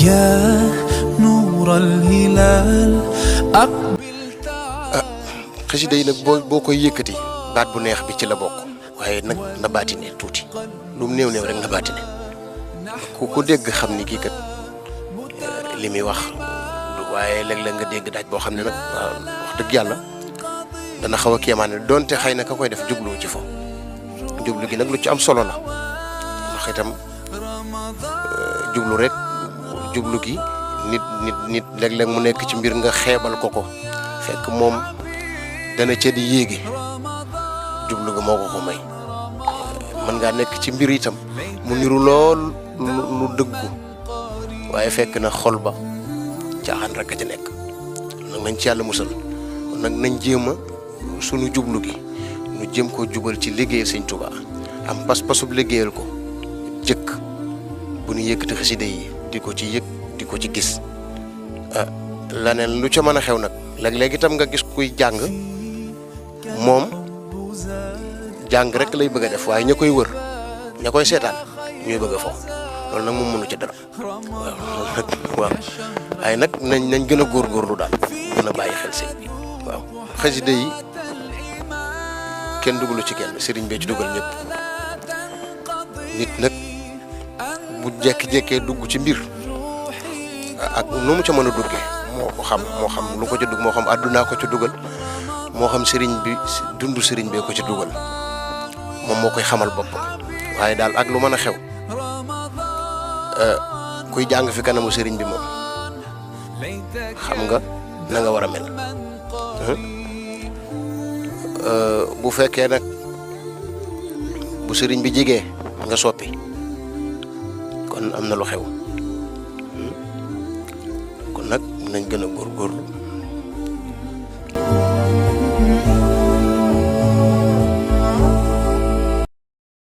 يا نور الهلال أقبل تعال. xasida yi nag boo koy yëkkati baat bu neex bi ci la bokk waaye nag na baatine tuuti lu mu néew néew rek na baatine ku dégg xam ni kii kat li muy wax waaye léeg-léeg nga dégg daaj boo xam ne nag wax dëgg yàlla dana xaw a kéemaane donte xëy na ka koy def jublu ci fo jublu gi nag lu ci am solo la ndax itam jublu rek jublu gi nit léeg-léeg mu nekk ci mbir nga xeebal ko fekk moom dana ca di yéegi jublu ga moo ko may mën ngaa nekk ci mbir itam mu niru lool lu dëggu waaye fekk na xol ba caaxaan rek a ci nekk nag nañ ci yàlla musal nag nañ jéem a sunu jublu gi ñu jëm ko jubal ci liggéeyal Sëñ Tuubaa am pas-pasub liggéeyal ko jëkk bu ñu yëkkati xasida yi di ko ci yëg di ko ci gis laneen lu ca mën a xew nag léeg-léeg itam nga gis kuy jàng moom jàng rek lay bëgg a def waaye ña koy wër ña koy seetaan ñooy bëgg a fo loolu nag moom mënu ci dara waaw waaye nag nañ gën a góorgóorlu daal gën a bàyyi xel sëñ bi waaw xasida yi kenn dugalu ci kenn sëriñ bee ci dugal ñëpp nit nag bu jekki-jekkee dugg ci mbir ak nu mu ca mën a duggee moo xam lu ko ca dugg moo xam àddunaa ko ca dugal moo xam sëriñ bi dund sëriñ bee ko ca dugal moom moo koy xamal boppam waaye daal ak lu mën a xew kuy jàng fi kanamu sëriñ bi moom xam nga na nga war a mel bu fekkee nag bu sëriñ bi jigee nga soppi kon am na lu xew kon nag nañ gën a góorgóorlu